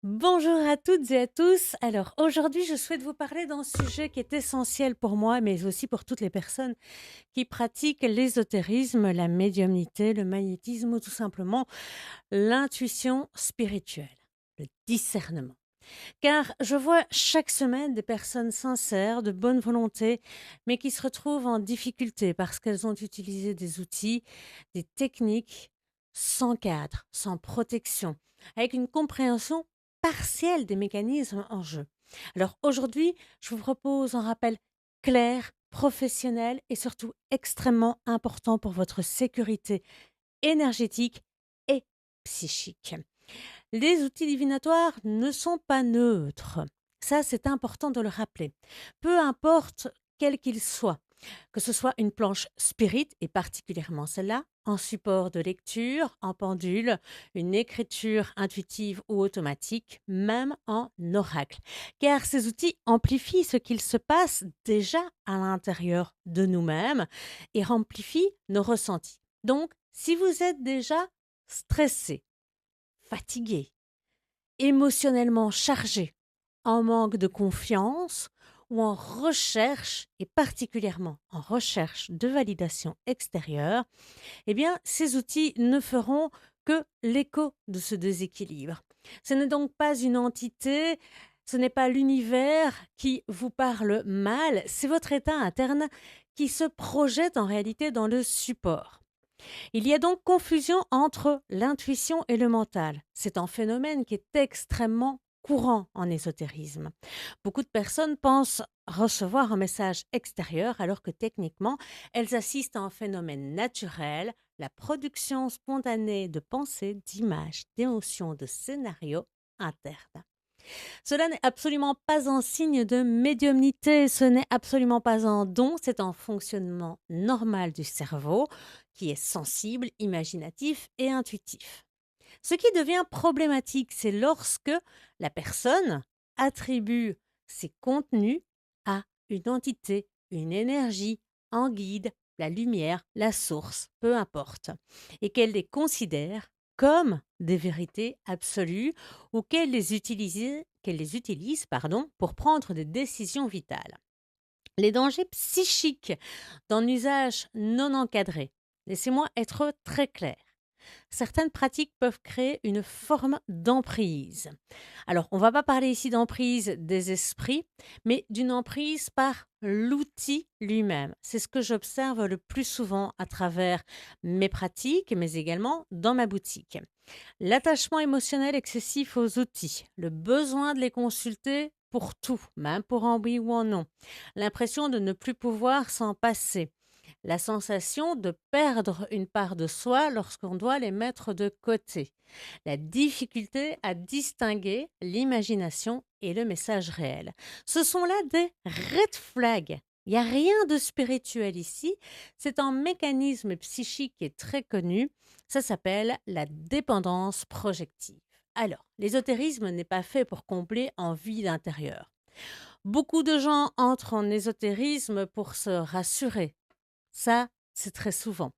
Bonjour à toutes et à tous. Alors aujourd'hui, je souhaite vous parler d'un sujet qui est essentiel pour moi, mais aussi pour toutes les personnes qui pratiquent l'ésotérisme, la médiumnité, le magnétisme ou tout simplement l'intuition spirituelle, le discernement. Car je vois chaque semaine des personnes sincères, de bonne volonté, mais qui se retrouvent en difficulté parce qu'elles ont utilisé des outils, des techniques sans cadre, sans protection, avec une compréhension partielle des mécanismes en jeu. Alors aujourd'hui, je vous propose un rappel clair, professionnel et surtout extrêmement important pour votre sécurité énergétique et psychique. Les outils divinatoires ne sont pas neutres. Ça, c'est important de le rappeler. Peu importe quel qu'il soit, que ce soit une planche spirit, et particulièrement celle-là, en support de lecture, en pendule, une écriture intuitive ou automatique, même en oracle. Car ces outils amplifient ce qu'il se passe déjà à l'intérieur de nous-mêmes et amplifient nos ressentis. Donc, si vous êtes déjà stressé, fatigué, émotionnellement chargé, en manque de confiance ou en recherche, et particulièrement en recherche de validation extérieure, eh bien, ces outils ne feront que l'écho de ce déséquilibre. Ce n'est donc pas une entité, ce n'est pas l'univers qui vous parle mal, c'est votre état interne qui se projette en réalité dans le support. Il y a donc confusion entre l'intuition et le mental. C'est un phénomène qui est extrêmement courant en ésotérisme. Beaucoup de personnes pensent recevoir un message extérieur alors que techniquement, elles assistent à un phénomène naturel, la production spontanée de pensées, d'images, d'émotions, de scénarios internes. Cela n'est absolument pas un signe de médiumnité, ce n'est absolument pas un don, c'est un fonctionnement normal du cerveau qui est sensible, imaginatif et intuitif. Ce qui devient problématique, c'est lorsque la personne attribue ses contenus à une entité, une énergie, un guide, la lumière, la source, peu importe, et qu'elle les considère comme des vérités absolues ou qu'elle les utilise pour prendre des décisions vitales. Les dangers psychiques d'un usage non encadré. Laissez-moi être très clair. Certaines pratiques peuvent créer une forme d'emprise. Alors, on ne va pas parler ici d'emprise des esprits, mais d'une emprise par l'outil lui-même. C'est ce que j'observe le plus souvent à travers mes pratiques, mais également dans ma boutique. L'attachement émotionnel excessif aux outils, le besoin de les consulter pour tout, même pour un oui ou un non, l'impression de ne plus pouvoir s'en passer, la sensation de perdre une part de soi lorsqu'on doit les mettre de côté, la difficulté à distinguer l'imagination et le message réel. Ce sont là des red flags. Il n'y a rien de spirituel ici. C'est un mécanisme psychique qui est très connu. Ça s'appelle la dépendance projective. Alors, l'ésotérisme n'est pas fait pour combler un vide intérieur. Beaucoup de gens entrent en ésotérisme pour se rassurer. Ça, c'est très souvent.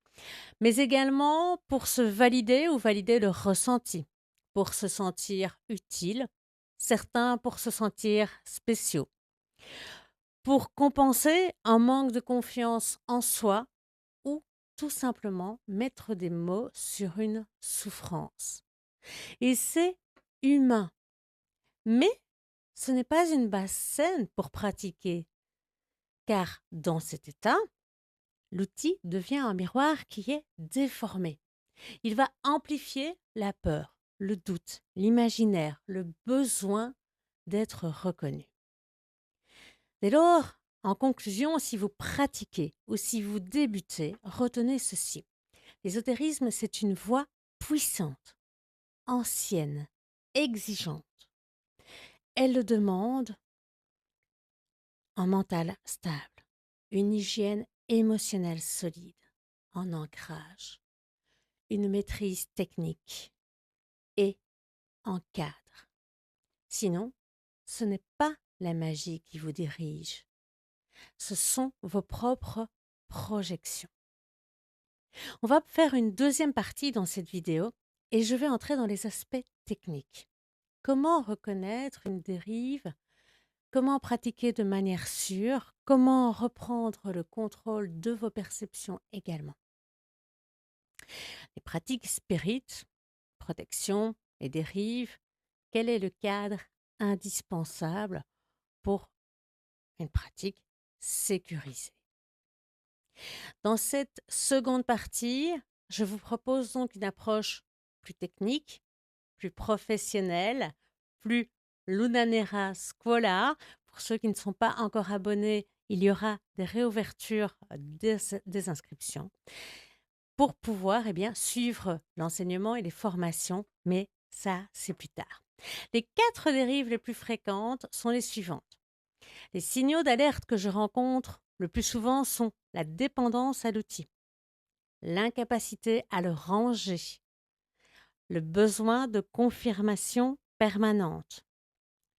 Mais également pour se valider ou valider leur ressenti, pour se sentir utile, certains pour se sentir spéciaux, pour compenser un manque de confiance en soi ou tout simplement mettre des mots sur une souffrance. Et c'est humain. Mais ce n'est pas une base saine pour pratiquer, car dans cet état, l'outil devient un miroir qui est déformé. Il va amplifier la peur, le doute, l'imaginaire, le besoin d'être reconnu. Dès lors, en conclusion, si vous pratiquez ou si vous débutez, retenez ceci. L'ésotérisme, c'est une voie puissante, ancienne, exigeante. Elle demande un mental stable, une hygiène émotionnelle solide, un ancrage, une maîtrise technique et un cadre. Sinon, ce n'est pas la magie qui vous dirige, ce sont vos propres projections. On va faire une deuxième partie dans cette vidéo et je vais entrer dans les aspects techniques. comment reconnaître une dérive, comment pratiquer de manière sûre, comment reprendre le contrôle de vos perceptions également. Les pratiques spirites, protection et dérive, quel est le cadre indispensable pour une pratique sécurisée? Dans cette seconde partie, je vous propose donc une approche plus technique, plus professionnelle, plus Lunanera Scuola. Pour ceux qui ne sont pas encore abonnés, il y aura des réouvertures des inscriptions pour pouvoir suivre l'enseignement et les formations, mais ça, c'est plus tard. Les 4 dérives les plus fréquentes sont les suivantes. Les signaux d'alerte que je rencontre le plus souvent sont la dépendance à l'outil, l'incapacité à le ranger, le besoin de confirmation permanente,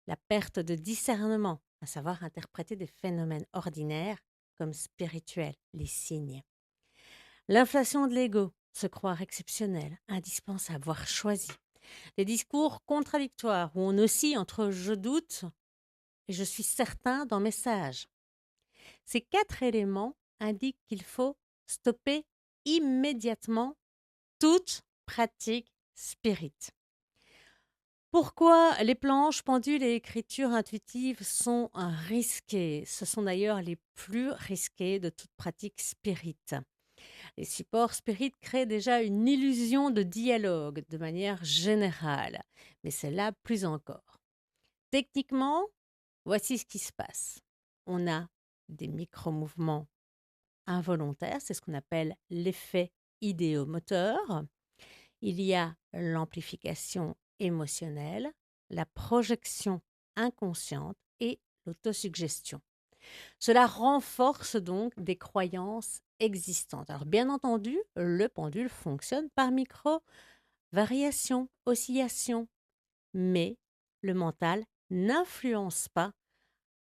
la perte de discernement, à savoir interpréter des phénomènes ordinaires comme spirituels, les signes, l'inflation de l'ego, se croire exceptionnel, indispensable, voire choisi, les discours contradictoires où on oscille entre je doute et je suis certain dans mes sages. Ces 4 éléments indiquent qu'il faut stopper immédiatement toute pratique spirit. Pourquoi les planches, pendules et écritures intuitives sont risquées? Ce sont d'ailleurs les plus risqués de toute pratique spirit. Les supports spirit créent déjà une illusion de dialogue de manière générale, mais c'est là plus encore. Techniquement, voici ce qui se passe. On a des micro-mouvements involontaires, c'est ce qu'on appelle l'effet idéomoteur. Il y a l'amplification émotionnelle, la projection inconsciente et l'autosuggestion. Cela renforce donc des croyances existantes. Alors bien entendu, le pendule fonctionne par micro-variations, oscillations, mais le mental n'influence pas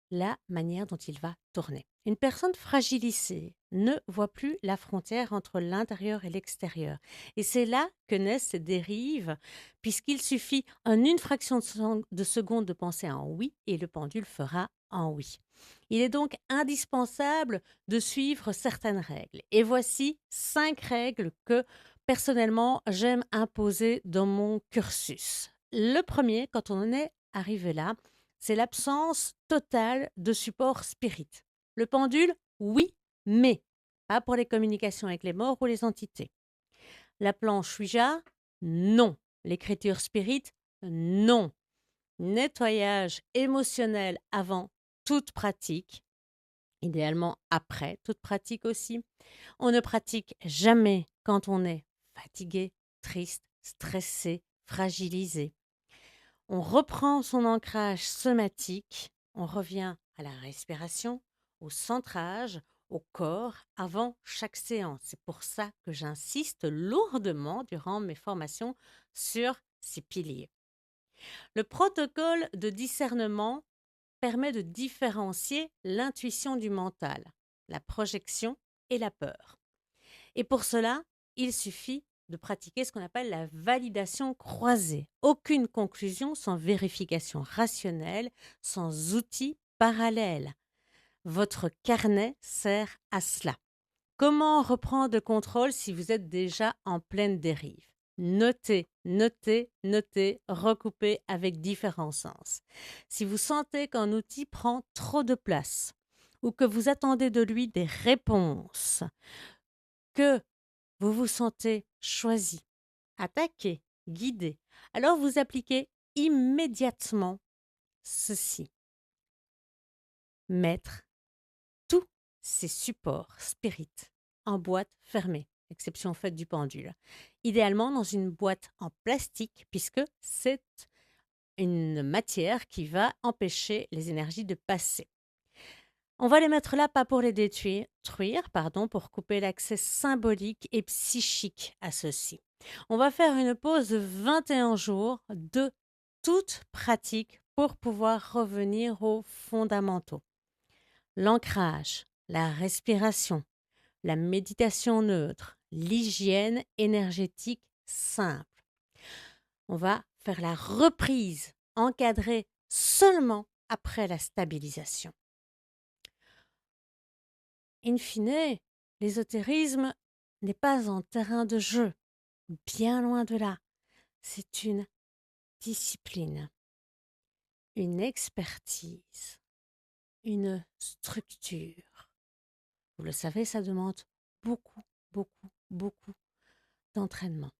la manière dont il va tourner. Une personne fragilisée ne voit plus la frontière entre l'intérieur et l'extérieur. Et c'est là que naissent ces dérives, puisqu'il suffit en une fraction de seconde de penser en oui et le pendule fera en oui. Il est donc indispensable de suivre certaines règles. Et voici 5 règles que personnellement j'aime imposer dans mon cursus. Le premier, quand on en est arrivé là, c'est l'absence totale de support spirit. Le pendule, oui, mais pas pour les communications avec les morts ou les entités. La planche Ouija, non. L'écriture spirit, non. Nettoyage émotionnel avant toute pratique, idéalement après toute pratique aussi. On ne pratique jamais quand on est fatigué, triste, stressé, fragilisé. On reprend son ancrage somatique, on revient à la respiration, au centrage, au corps avant chaque séance. C'est pour ça que j'insiste lourdement durant mes formations sur ces piliers. Le protocole de discernement permet de différencier l'intuition du mental, la projection et la peur. Et pour cela, il suffit de pratiquer ce qu'on appelle la validation croisée. Aucune conclusion sans vérification rationnelle, sans outils parallèles. Votre carnet sert à cela. Comment reprendre le contrôle si vous êtes déjà en pleine dérive? Notez, notez, notez, recoupez avec différents sens. Si vous sentez qu'un outil prend trop de place ou que vous attendez de lui des réponses, que vous vous sentez choisi, attaqué, guidé, alors vous appliquez immédiatement ceci. Mettre tous ces supports spirit en boîte fermée, exception faite du pendule. Idéalement dans une boîte en plastique puisque c'est une matière qui va empêcher les énergies de passer. On va les mettre là, pas pour les détruire, pour couper l'accès symbolique et psychique à ceux-ci. On va faire une pause de 21 jours de toute pratique pour pouvoir revenir aux fondamentaux. L'ancrage, la respiration, la méditation neutre, l'hygiène énergétique simple. On va faire la reprise encadrer seulement après la stabilisation. In fine, l'ésotérisme n'est pas un terrain de jeu, bien loin de là. C'est une discipline, une expertise, une structure. Vous le savez, ça demande beaucoup, beaucoup, beaucoup d'entraînement.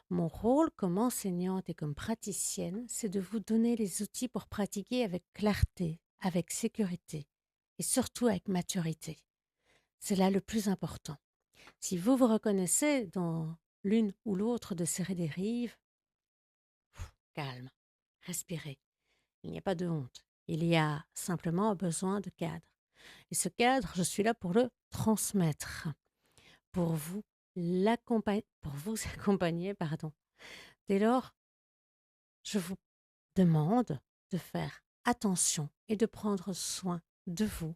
Mon rôle comme enseignante et comme praticienne, c'est de vous donner les outils pour pratiquer avec clarté, avec sécurité et surtout avec maturité. C'est là le plus important. Si vous vous reconnaissez dans l'une ou l'autre de ces dérives, calme, respirez. Il n'y a pas de honte. Il y a simplement besoin de cadre. Et ce cadre, je suis là pour le transmettre, pour vous pour vous accompagner, pardon. Dès lors, je vous demande de faire attention et de prendre soin de vous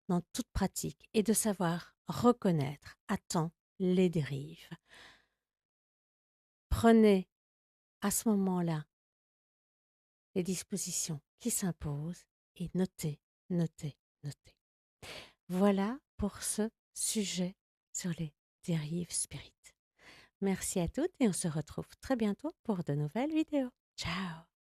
dans toute pratique et de savoir reconnaître à temps les dérives. Prenez à ce moment-là les dispositions qui s'imposent et notez, notez, notez. Voilà pour ce sujet sur les dérives spirites. Merci à toutes et on se retrouve très bientôt pour de nouvelles vidéos. Ciao!